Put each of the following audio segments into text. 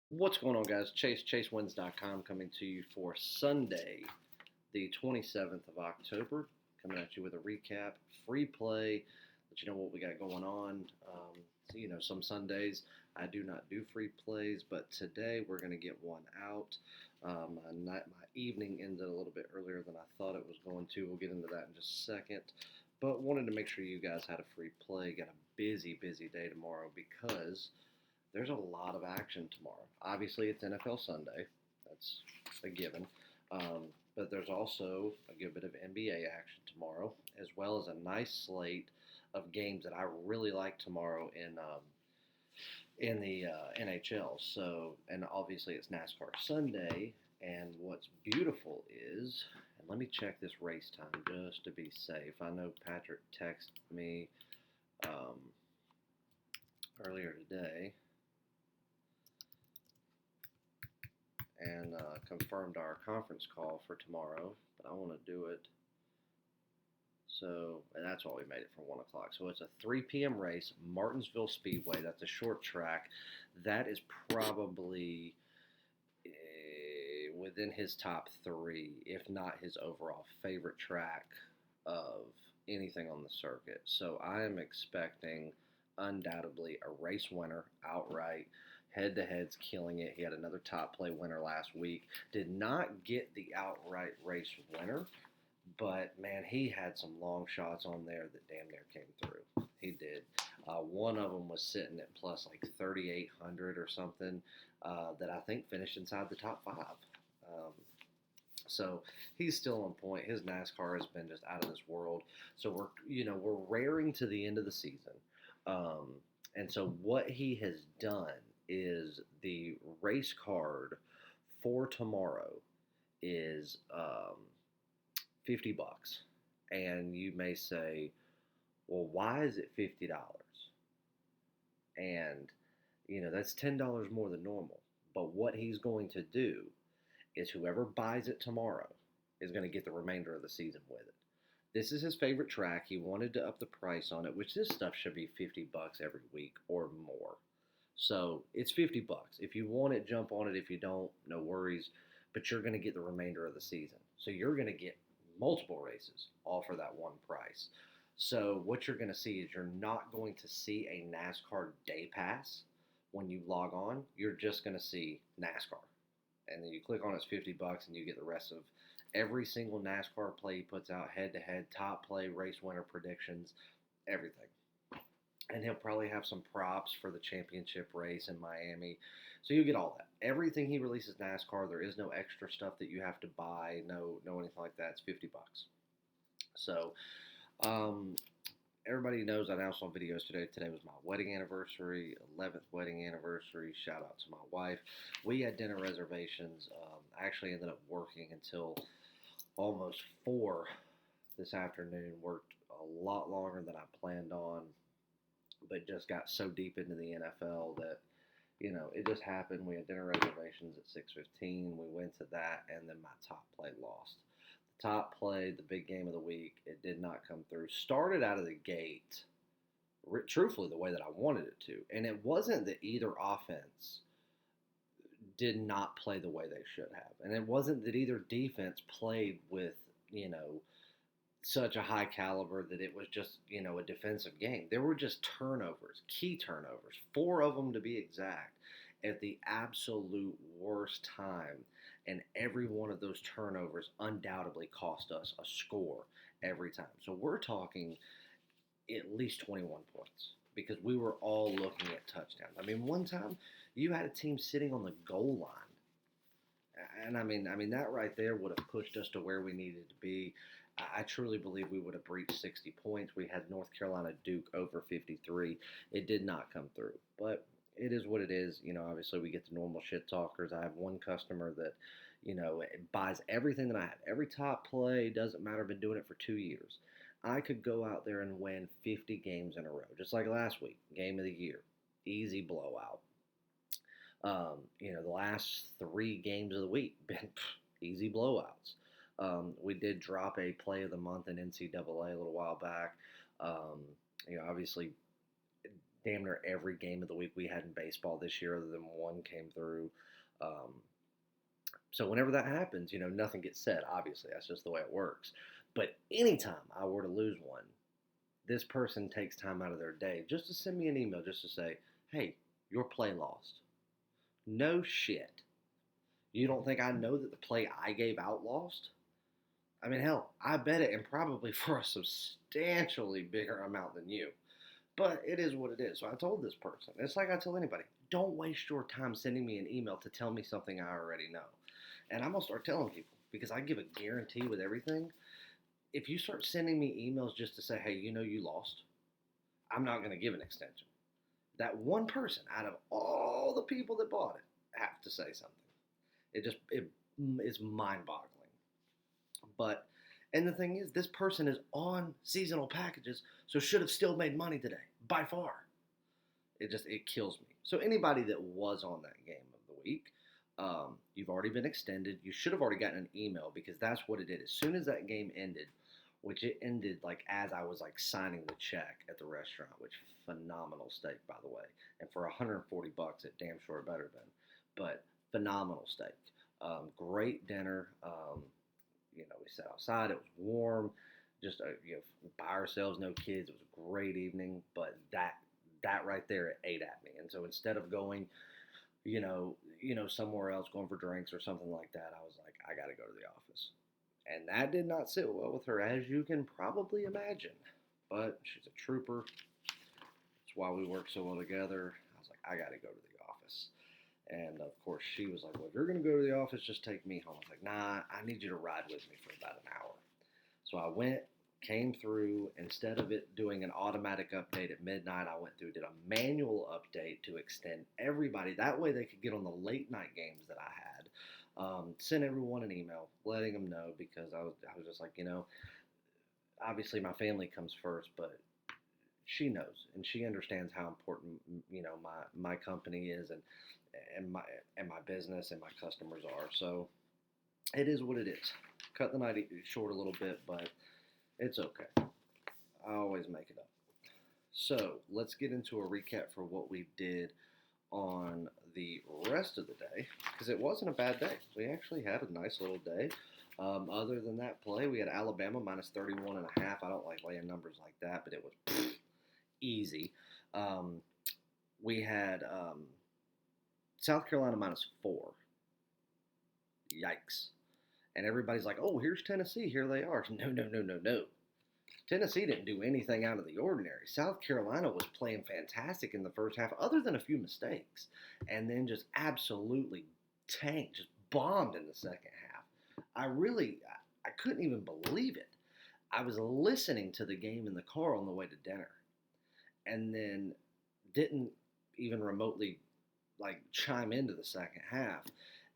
What's going on, guys? ChaseWins.com coming to you for Sunday, the 27th of October. Coming at you with a recap, free play, let you know what we got going on. Some Sundays I do not do free plays, but today we're going to get one out. My evening ended a little bit earlier than I thought it was going to. We'll get into that in just a second. But wanted to make sure you guys had a free play. Got a busy, busy day tomorrow because there's a lot of action tomorrow. Obviously, it's NFL Sunday. That's a given. But there's also a good bit of NBA action tomorrow, as well as a nice slate of games that I really like tomorrow in the NHL. So, and obviously it's NASCAR Sunday. And what's beautiful is, and let me check this race time just to be safe. I know Patrick texted me earlier today and confirmed our conference call for tomorrow, but I want to do it. So, and that's why we made it for 1 o'clock. So it's a 3 p.m. race, Martinsville Speedway. That's a short track. That is probably within his top three, if not his overall favorite track of anything on the circuit. So I am expecting undoubtedly a race winner outright. Head to head's killing it. He had another top play winner last week. Did not get the outright race winner, but man, he had some long shots on there that damn near came through. He did. One of them was sitting at plus like 3,800 or something that I think finished inside the top five. Um, so he's still on point. His NASCAR has been just out of this world. So we're raring to the end of the season, um, and so what he has done is the race card for tomorrow is $50, and you may say, well, why is it $50? And that's $10 more than normal. But what he's going to do is whoever buys it tomorrow is going to get the remainder of the season with it. This is his favorite track. He wanted to up the price on it, which this stuff should be $50 every week or more. So it's $50. If you want it, jump on it. If you don't, no worries. But you're going to get the remainder of the season. So you're going to get multiple races all for that one price. So what you're going to see is you're not going to see a NASCAR day pass when you log on. You're just going to see NASCAR. And then you click on it's $50 and you get the rest of every single NASCAR play he puts out, head to head, top play, race winner predictions, everything. And he'll probably have some props for the championship race in Miami. So you get all that. Everything he releases NASCAR, there is no extra stuff that you have to buy, no anything like that. It's $50. So everybody knows I announced on videos today. Today was my wedding anniversary, 11th wedding anniversary. Shout out to my wife. We had dinner reservations. I actually ended up working until almost 4 this afternoon. Worked a lot longer than I planned on, but just got so deep into the NFL that it just happened. We had dinner reservations at 6:15. We went to that, and then my top play lost. The top play, the big game of the week, it did not come through. Started out of the gate, truthfully, the way that I wanted it to, and it wasn't that either offense did not play the way they should have, and it wasn't that either defense played with such a high caliber that it was just, a defensive game. There were just turnovers, key turnovers, 4 of them to be exact, at the absolute worst time. And every one of those turnovers undoubtedly cost us a score every time. So we're talking at least 21 points because we were all looking at touchdowns. I mean, one time you had a team sitting on the goal line. And I mean that right there would have pushed us to where we needed to be. I truly believe we would have breached 60 points. We had North Carolina Duke over 53. It did not come through, but it is what it is. Obviously we get the normal shit talkers. I have one customer that, buys everything that I have. Every top play, doesn't matter. I've been doing it for 2 years. I could go out there and win 50 games in a row, just like last week, game of the year, easy blowout. The last 3 games of the week been easy blowouts. We did drop a play of the month in NCAA a little while back. Obviously damn near every game of the week we had in baseball this year, other than one came through. Um, so whenever that happens, nothing gets said. Obviously, that's just the way it works. But anytime I were to lose one, this person takes time out of their day just to send me an email just to say, hey, your play lost. No shit. You don't think I know that the play I gave out lost? I mean, hell, I bet it, and probably for a substantially bigger amount than you. But it is what it is. So I told this person, it's like I tell anybody, don't waste your time sending me an email to tell me something I already know. And I'm going to start telling people because I give a guarantee with everything. If you start sending me emails just to say, hey, you lost, I'm not going to give an extension. That one person out of all the people that bought it have to say something. It is mind-boggling. But, and the thing is, this person is on seasonal packages, so should have still made money today, by far. It kills me. So anybody that was on that game of the week, you've already been extended. You should have already gotten an email because that's what it did. As soon as that game ended, which it ended like as I was like signing the check at the restaurant, which phenomenal steak, by the way. And for $140, it damn sure better been. But phenomenal steak. Great dinner. We sat outside. It was warm. Just by ourselves, no kids. It was a great evening. But that right there, it ate at me. And so instead of going, somewhere else, going for drinks or something like that, I was like, I got to go to the office. And that did not sit well with her, as you can probably imagine. But she's a trooper. That's why we work so well together. I was like, I got to go to the office. And of course, she was like, well, if you're going to go to the office, just take me home. I was like, nah, I need you to ride with me for about an hour. So I went, came through. Instead of it doing an automatic update at midnight, I went through, did a manual update to extend everybody. That way they could get on the late night games that I had. Sent everyone an email letting them know because I was just like, obviously my family comes first, but she knows and she understands how important my company is and my business and my customers are. So it is what it is. Cut the night short a little bit, but it's okay. I always make it up. So let's get into a recap for what we did on the rest of the day, because it wasn't a bad day. We actually had a nice little day. Other than that play, we had Alabama minus 31.5. I don't like laying numbers like that, but it was easy. We had South Carolina minus 4. Yikes. And everybody's like, oh, here's Tennessee. Here they are. No. Tennessee didn't do anything out of the ordinary. South Carolina was playing fantastic in the first half, other than a few mistakes, and then just absolutely tanked, just bombed in the second half. I couldn't even believe it. I was listening to the game in the car on the way to dinner, and then didn't even remotely chime into the second half.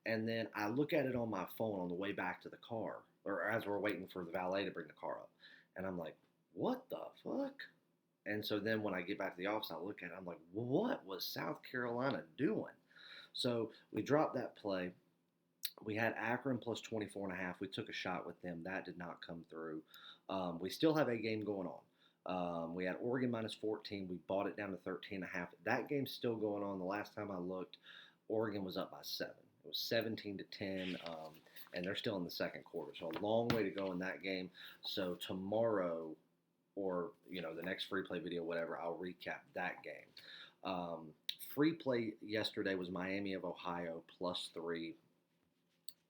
And then I look at it on my phone on the way back to the car, or as we're waiting for the valet to bring the car up. And I'm like, what the fuck? And so then when I get back to the office, I look at it, I'm like, what was South Carolina doing? So we dropped that play. We had Akron plus 24.5. We took a shot with them. That did not come through. We still have a game going on. We had Oregon minus 14. We bought it down to 13.5. That game's still going on. The last time I looked, Oregon was up by 7. It was 17-10. And they're still in the second quarter. So a long way to go in that game. So tomorrow, or the next free play video, whatever, I'll recap that game. Free play yesterday was Miami of Ohio plus 3.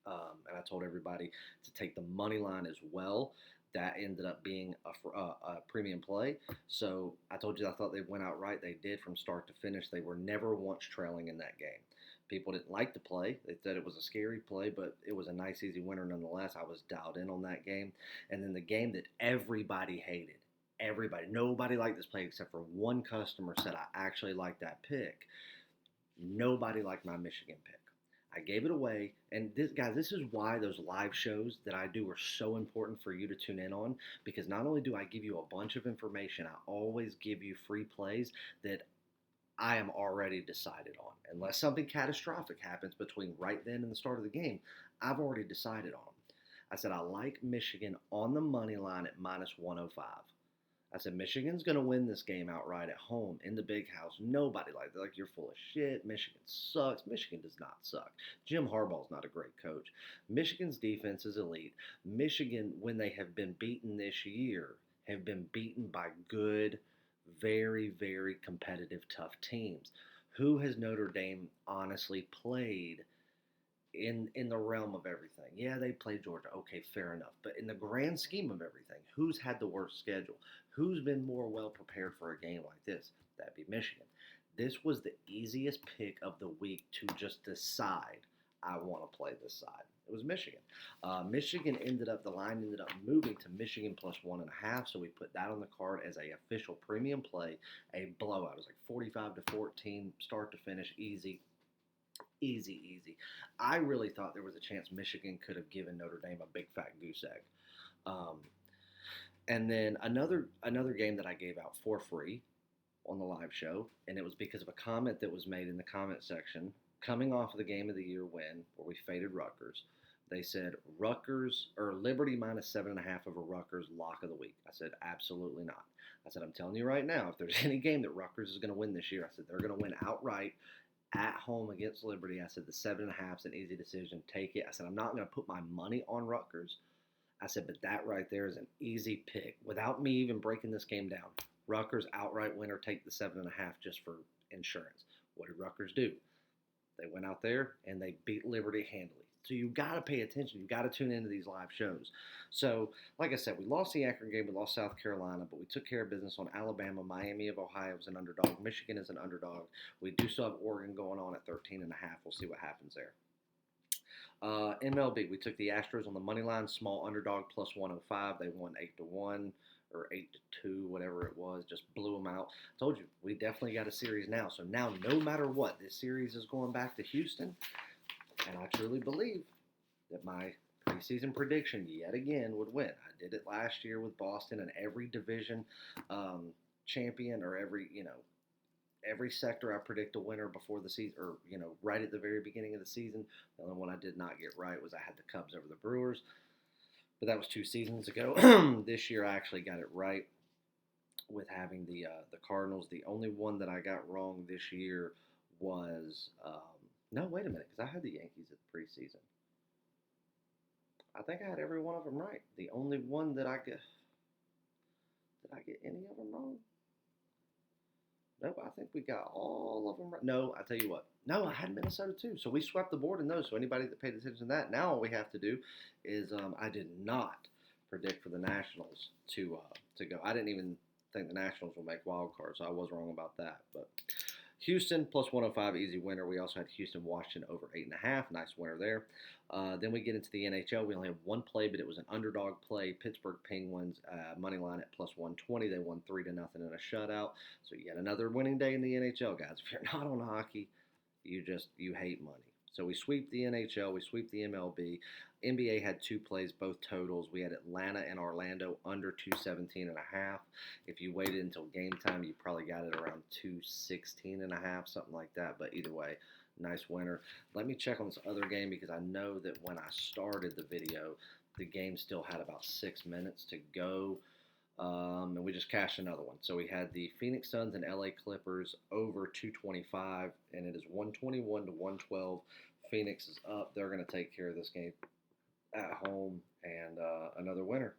And I told everybody to take the money line as well. That ended up being a premium play. So I told you I thought they went out right. They did from start to finish. They were never once trailing in that game. People didn't like the play. They said it was a scary play, but it was a nice, easy winner nonetheless. I was dialed in on that game. And then the game that everybody hated, nobody liked this play except for one customer said, I actually like that pick. Nobody liked my Michigan pick. I gave it away. And this is why those live shows that I do are so important for you to tune in on, because not only do I give you a bunch of information, I always give you free plays that I am already decided on. Unless something catastrophic happens between right then and the start of the game, I've already decided on them. I said I like Michigan on the money line at minus 105. I said, Michigan's going to win this game outright at home in the big house. Nobody like you're full of shit. Michigan sucks. Michigan does not suck. Jim Harbaugh's not a great coach. Michigan's defense is elite. Michigan, when they have been beaten this year, have been beaten by good, very, very competitive, tough teams. Who has Notre Dame honestly played in the realm of everything? Yeah, they played Georgia. Okay, fair enough. But in the grand scheme of everything, who's had the worst schedule? Who's been more well prepared for a game like this? That'd be Michigan. This was the easiest pick of the week to just decide I want to play this side. It was Michigan. The line ended up moving to Michigan plus 1.5, so we put that on the card as a official premium play, a blowout. It was like 45-14, start to finish, easy. Easy. I really thought there was a chance Michigan could have given Notre Dame a big fat goose egg. And then another game that I gave out for free on the live show, and it was because of a comment that was made in the comment section coming off of the Game of the Year win where we faded Rutgers. They said Rutgers or Liberty minus 7.5 over Rutgers lock of the week. I said absolutely not. I said I'm telling you right now, if there's any game that Rutgers is going to win this year, I said they're going to win outright at home against Liberty. I said the 7.5 is an easy decision. Take it. I said I'm not going to put my money on Rutgers. I said, but that right there is an easy pick without me even breaking this game down. Rutgers outright winner, take the 7.5 just for insurance. What did Rutgers do? They went out there and they beat Liberty handily. So you got to pay attention. You got to tune into these live shows. So, like I said, we lost the Akron game. We lost South Carolina, but we took care of business on Alabama. Miami of Ohio is an underdog. Michigan is an underdog. We do still have Oregon going on at 13.5. We'll see what happens there. MLB, we took the Astros on the money line, small underdog plus 105. They won 8-1 or 8-2, whatever it was. Just blew them out. Told you, we definitely got a series now. So now, no matter what, this series is going back to Houston. And I truly believe that my preseason prediction yet again would win. I did it last year with Boston, and every division champion or every sector I predict a winner before the season, or right at the very beginning of the season. The only one I did not get right was I had the Cubs over the Brewers, but that was 2 seasons ago. This year I actually got it right with having the Cardinals. The only one that I got wrong this year was no, wait a minute, because I had the Yankees at the preseason. I think I had every one of them right. The only one that I get, did I get any of them wrong? Nope, I think we got all of them right. No, I tell you what. No, I had Minnesota too. So we swept the board in those. So anybody that paid attention to that, now all we have to do is I did not predict for the Nationals to go. I didn't even think the Nationals will make wild cards, so I was wrong about that. But Houston plus 105, easy winner. We also had Houston, Washington over 8.5, nice winner there. Then we get into the NHL. We only have one play, but it was an underdog play. Pittsburgh Penguins money line at plus 120. They won 3-0 in a shutout. So yet another winning day in the NHL, guys. If you're not on hockey, you hate money. So we sweep the NHL, we sweep the MLB. NBA had 2 plays, both totals. We had Atlanta and Orlando under 217.5. If you waited until game time, you probably got it around 216.5, something like that. But either way, nice winner. Let me check on this other game because I know that when I started the video, the game still had about 6 minutes to go. And we just cashed another one. So we had the Phoenix Suns and LA Clippers over 225, and it is 121-112. Phoenix is up. They're going to take care of this game at home, and another winner.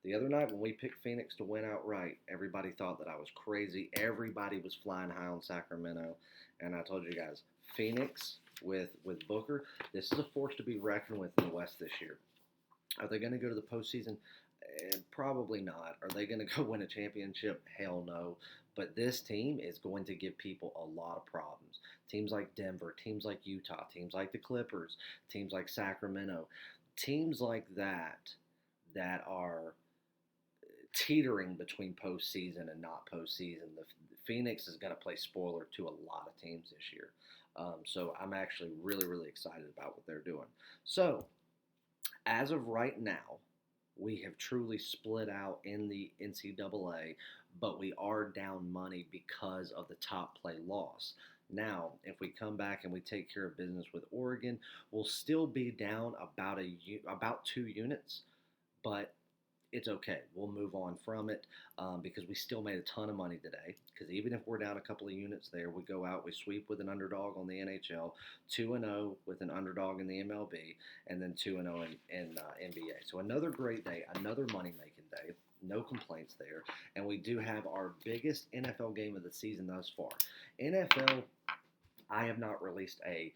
The other night when we picked Phoenix to win outright, everybody thought that I was crazy. Everybody was flying high on Sacramento, and I told you guys, Phoenix with Booker, this is a force to be reckoned with in the West this year. Are they going to go to the postseason? Probably not. Are they going to go win a championship? Hell no. But this team is going to give people a lot of problems. Teams like Denver, teams like Utah, teams like the Clippers, teams like Sacramento, teams like that are teetering between postseason and not postseason. The Phoenix is going to play spoiler to a lot of teams this year. So I'm actually really, really excited about what they're doing. So as of right now, we have truly split out in the NCAA, but we are down money because of the top play loss. Now, if we come back and we take care of business with Oregon, we'll still be down about 2 units, but it's okay. We'll move on from it because we still made a ton of money today. Because even if we're down a couple of units there, we go out, we sweep with an underdog on the NHL, 2-0 with an underdog in the MLB, and then 2-0 in NBA. So another great day, another money making day. No complaints there. And we do have our biggest NFL game of the season thus far. NFL, I have not released a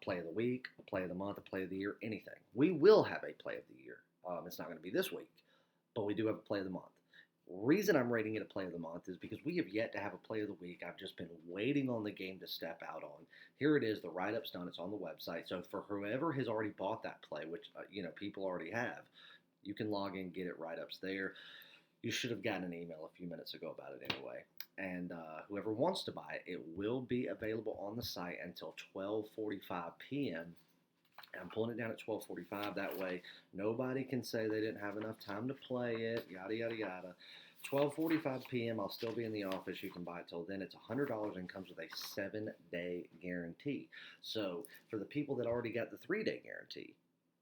play of the week, a play of the month, a play of the year, anything. We will have a play of the year. It's not going to be this week, but we do have a play of the month. Reason I'm rating it a play of the month is because we have yet to have a play of the week. I've just been waiting on the game to step out on. Here it is. The write-up's done. It's on the website. So for whoever has already bought that play, which people already have, you can log in, get it write-ups there. You should have gotten an email a few minutes ago about it anyway. And whoever wants to buy it, it will be available on the site until 12:45 p.m. I'm pulling it down at 12:45. That way, nobody can say they didn't have enough time to play it. Yada yada yada. 12:45 p.m. I'll still be in the office. You can buy it till then. It's $100 and comes with a 7-day guarantee. So for the people that already got the 3-day guarantee,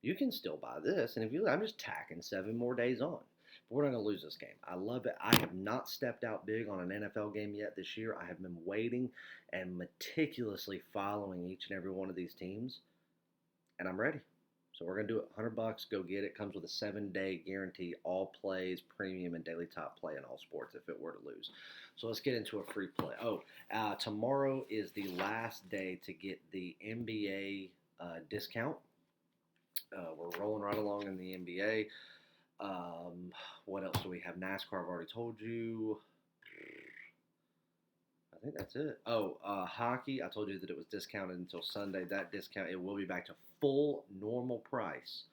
you can still buy this. And if you, I'm just tacking 7 more days on. But we're not going to lose this game. I love it. I have not stepped out big on an NFL game yet this year. I have been waiting and meticulously following each and every one of these teams, and I'm ready. So we're going to do it. $100, go get it. Comes with a 7-day guarantee, all plays, premium, and daily top play in all sports if it were to lose. So let's get into a free play. Tomorrow is the last day to get the NBA discount. We're rolling right along in the NBA. What else do we have? NASCAR, I've already told you. I think that's it. Hockey, I told you that it was discounted until Sunday. That discount, it will be back to full normal price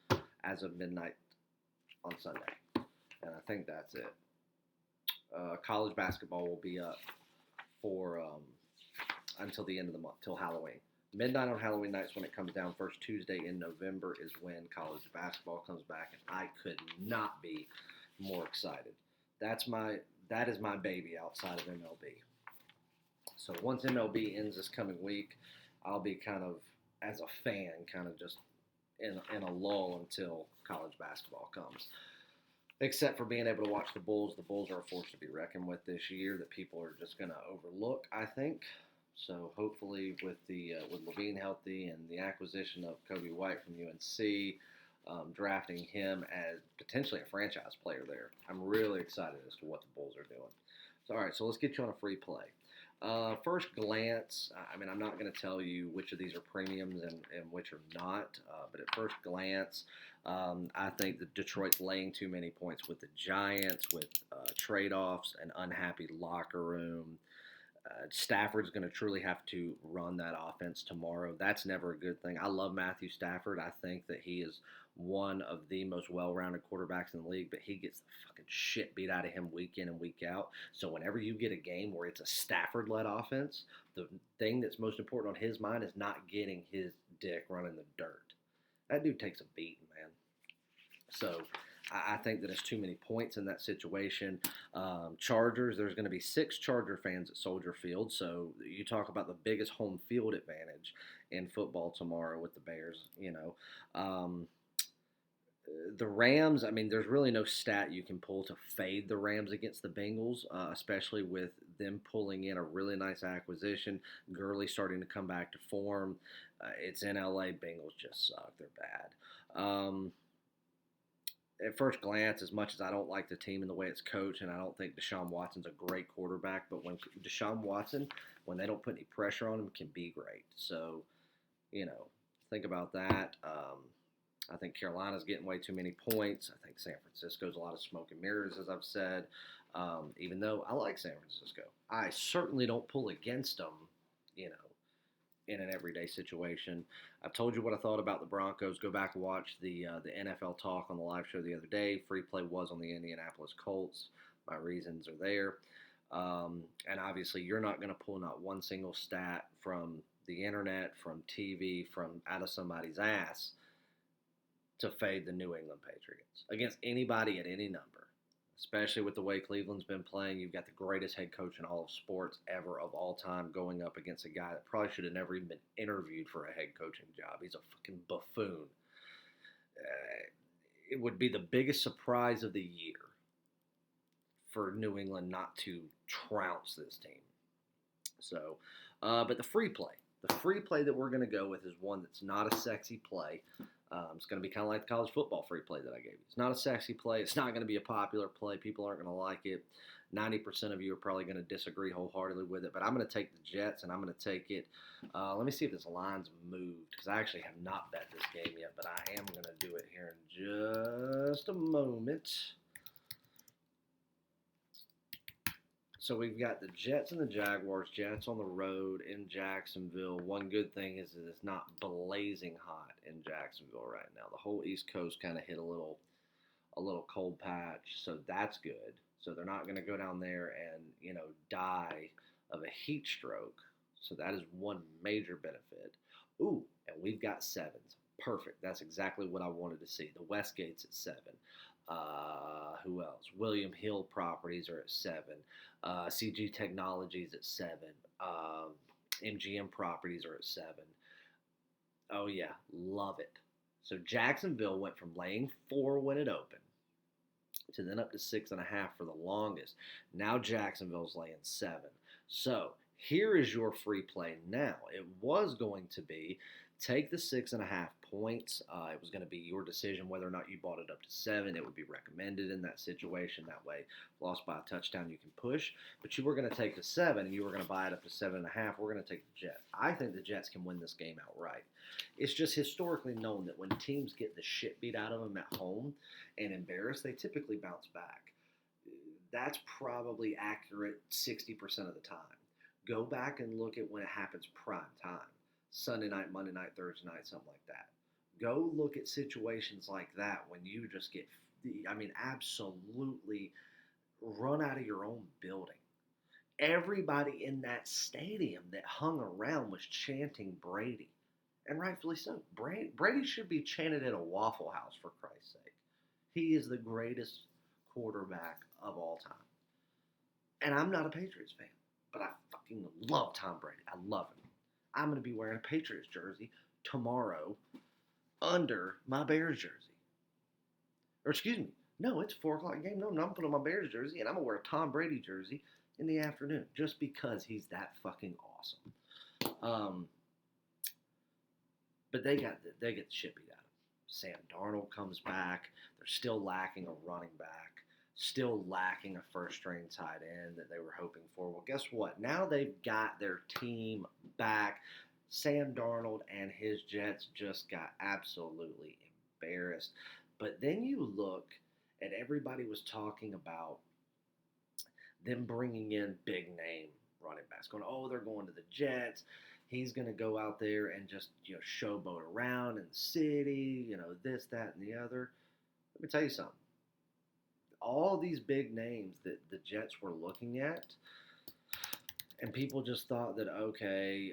as of midnight on Sunday. And I think that's it. College basketball will be up for until the end of the month, till Halloween. Midnight on Halloween nights when it comes down. First Tuesday in November is when college basketball comes back, and I could not be more excited. That is my baby outside of MLB. So once MLB ends this coming week, I'll be kind of, as a fan, kind of just in a lull until college basketball comes. Except for being able to watch the Bulls. The Bulls are a force to be reckoned with this year that people are just going to overlook, I think. So hopefully with LaVine healthy and the acquisition of Kobe White from UNC, drafting him as potentially a franchise player there, I'm really excited as to what the Bulls are doing. So, all right, so let's get you on a free play. First glance, I'm not going to tell you which of these are premiums and which are not, but at first glance, I think that Detroit's laying too many points with the Giants, with trade-offs, an unhappy locker room. Stafford's going to truly have to run that offense tomorrow. That's never a good thing. I love Matthew Stafford. I think that he is one of the most well-rounded quarterbacks in the league, but he gets the fucking shit beat out of him week in and week out. So whenever you get a game where it's a Stafford-led offense, the thing that's most important on his mind is not getting his dick run in the dirt. That dude takes a beating, man. So I think that it's too many points in that situation. Chargers, there's going to be 6 Charger fans at Soldier Field. So you talk about the biggest home field advantage in football tomorrow with the Bears, the Rams, there's really no stat you can pull to fade the Rams against the Bengals, especially with them pulling in a really nice acquisition. Gurley starting to come back to form. It's in LA. Bengals just suck. They're bad. At first glance, as much as I don't like the team and the way it's coached, and I don't think Deshaun Watson's a great quarterback, but when Deshaun Watson, when they don't put any pressure on him, can be great. So, think about that. I think Carolina's getting way too many points. I think San Francisco's a lot of smoke and mirrors, as I've said. Even though I like San Francisco, I certainly don't pull against them, in an everyday situation. I've told you what I thought about the Broncos. Go back and watch the NFL Talk on the live show the other day. Free play was on the Indianapolis Colts. My reasons are there. And obviously, you're not going to pull not one single stat from the internet, from TV, from out of somebody's ass to fade the New England Patriots against anybody at any number, especially with the way Cleveland's been playing. You've got the greatest head coach in all of sports ever of all time going up against a guy that probably should have never even been interviewed for a head coaching job. He's a fucking buffoon. it would be the biggest surprise of the year for New England not to trounce this team. So, but the free play that we're going to go with is one that's not a sexy play. It's going to be kind of like the college football free play that I gave you. It's not a sexy play. It's not going to be a popular play. People aren't going to like it. 90% of you are probably going to disagree wholeheartedly with it, but I'm going to take the Jets, and I'm going to take it. Let me see if this line's moved, because I actually have not bet this game yet, but I am going to do it here in just a moment. So we've got the Jets and the Jaguars. Jets on the road in Jacksonville. One good thing is that it's not blazing hot in Jacksonville right now. The whole East Coast kind of hit a little cold patch, so that's good. So they're not going to go down there and die of a heat stroke. So that is one major benefit. Ooh, and we've got sevens. Perfect. That's exactly what I wanted to see. The Westgate's at 7. Who else? William Hill Properties are at 7. CG Technologies at 7. MGM Properties are at 7. Oh yeah, love it. So Jacksonville went from laying 4 when it opened to then up to 6.5 for the longest. Now Jacksonville's laying 7. So here is your free play now. It was going to be take the 6.5 points. It was going to be your decision whether or not you bought it up to 7. It would be recommended in that situation. That way, lost by a touchdown, you can push. But you were going to take the 7, and you were going to buy it up to 7.5. We're going to take the Jets. I think the Jets can win this game outright. It's just historically known that when teams get the shit beat out of them at home and embarrassed, they typically bounce back. That's probably accurate 60% of the time. Go back and look at when it happens prime time. Sunday night, Monday night, Thursday night, something like that. Go look at situations like that when you just get, absolutely run out of your own building. Everybody in that stadium that hung around was chanting Brady. And rightfully so. Brady should be chanted at a Waffle House, for Christ's sake. He is the greatest quarterback of all time. And I'm not a Patriots fan, but I fucking love Tom Brady. I love him. I'm going to be wearing a Patriots jersey tomorrow under my Bears jersey. Or excuse me, no, it's a 4 o'clock game. No, I'm putting on my Bears jersey, and I'm going to wear a Tom Brady jersey in the afternoon just because he's that fucking awesome. But they get the shit beat out of them. Sam Darnold comes back. They're still lacking a running back. Still lacking a first-string tight end that they were hoping for. Well, guess what? Now they've got their team back. Sam Darnold and his Jets just got absolutely embarrassed. But then you look at everybody was talking about them bringing in big-name running backs. Going, they're going to the Jets. He's going to go out there and just showboat around in the city, this, that, and the other. Let me tell you something. All these big names that the Jets were looking at, and people just thought that, okay,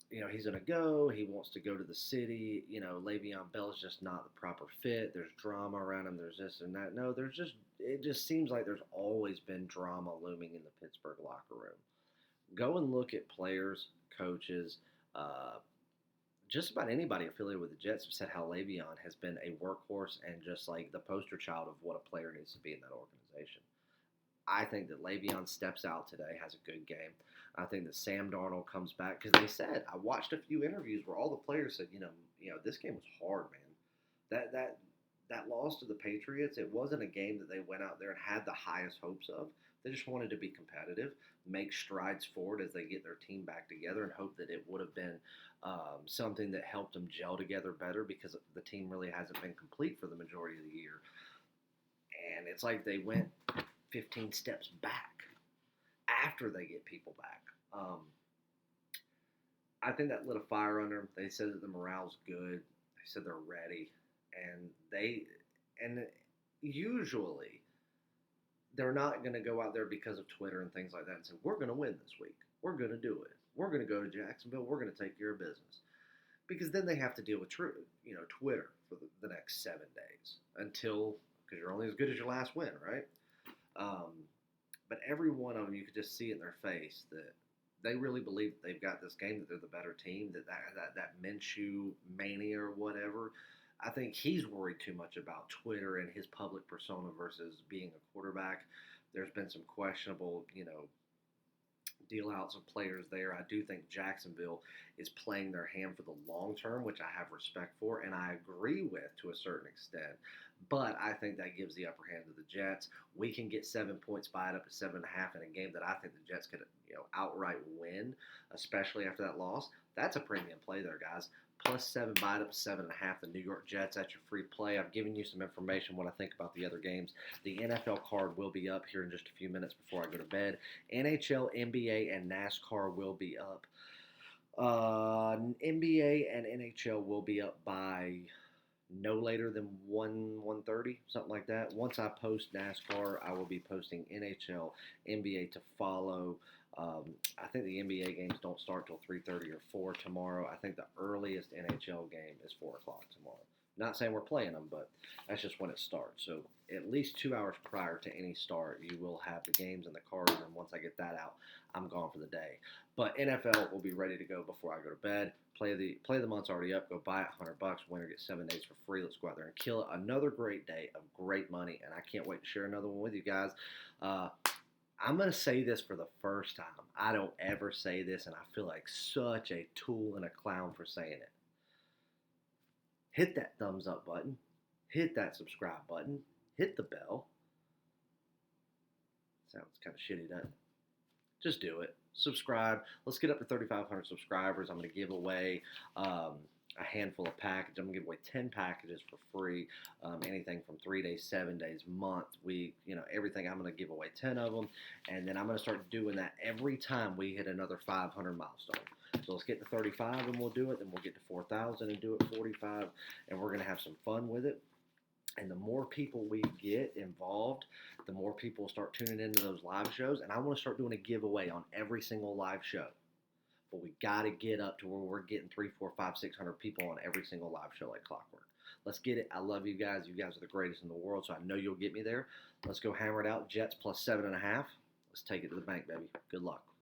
he's going to go. He wants to go to the city. Le'Veon Bell's just not the proper fit. There's drama around him. There's this and that. No, it just seems like there's always been drama looming in the Pittsburgh locker room. Go and look at players, coaches, just about anybody affiliated with the Jets have said how Le'Veon has been a workhorse and just like the poster child of what a player needs to be in that organization. I think that Le'Veon steps out today, has a good game. I think that Sam Darnold comes back because they said, I watched a few interviews where all the players said, this game was hard, man. That loss to the Patriots, it wasn't a game that they went out there and had the highest hopes of. They just wanted to be competitive, make strides forward as they get their team back together, and hope that it would have been something that helped them gel together better because the team really hasn't been complete for the majority of the year. And it's like they went 15 steps back after they get people back. I think that lit a fire under them. They said that the morale's good. They said they're ready. And usually they're not going to go out there because of Twitter and things like that and say, we're going to win this week. We're going to do it. We're going to go to Jacksonville. We're going to take care of business. Because then they have to deal with Twitter for the next 7 days because you're only as good as your last win, right? But every one of them, you could just see it in their face that they really believe that they've got this game, that they're the better team, that Minshew mania or whatever. I think he's worried too much about Twitter and his public persona versus being a quarterback. There's been some questionable, deal outs of players there. I do think Jacksonville is playing their hand for the long term, which I have respect for and I agree with to a certain extent. But I think that gives the upper hand to the Jets. We can get 7 points, buy it up to 7.5 in a game that I think the Jets could, outright win, especially after that loss. That's a premium play there, guys. Plus 7, buy it up to 7.5. The New York Jets, that's your free play. I've given you some information what I think about the other games. The NFL card will be up here in just a few minutes before I go to bed. NHL, NBA, and NASCAR will be up. NBA and NHL will be up by no later than 1:30, something like that. Once I post NASCAR, I will be posting NHL, NBA to follow. I think the NBA games don't start till 3:30 or 4 tomorrow. I think the earliest NHL game is 4 o'clock tomorrow. Not saying we're playing them, but that's just when it starts. So at least 2 hours prior to any start, you will have the games and the cards. And once I get that out, I'm gone for the day. But NFL will be ready to go before I go to bed. Play of the month's already up. Go buy it, $100. Winner gets 7 days for free. Let's go out there and kill it. Another great day of great money, and I can't wait to share another one with you guys. I'm going to say this for the first time. I don't ever say this, and I feel like such a tool and a clown for saying it. Hit that thumbs up button. Hit that subscribe button. Hit the bell. Sounds kind of shitty, doesn't it? Just do it. Subscribe. Let's get up to 3,500 subscribers. I'm going to give away a handful of packages. I'm going to give away 10 packages for free. Anything from 3 days, 7 days, month, week, everything. I'm going to give away 10 of them. And then I'm going to start doing that every time we hit another 500 milestone. So let's get to 35 and we'll do it. Then we'll get to 4,000 and do it 45. And we're going to have some fun with it. And the more people we get involved, the more people start tuning into those live shows. And I want to start doing a giveaway on every single live show. But we got to get up to where we're getting 3, 4, 5, 600 people on every single live show like clockwork. Let's get it. I love you guys. You guys are the greatest in the world, so I know you'll get me there. Let's go hammer it out. Jets plus 7.5. Let's take it to the bank, baby. Good luck.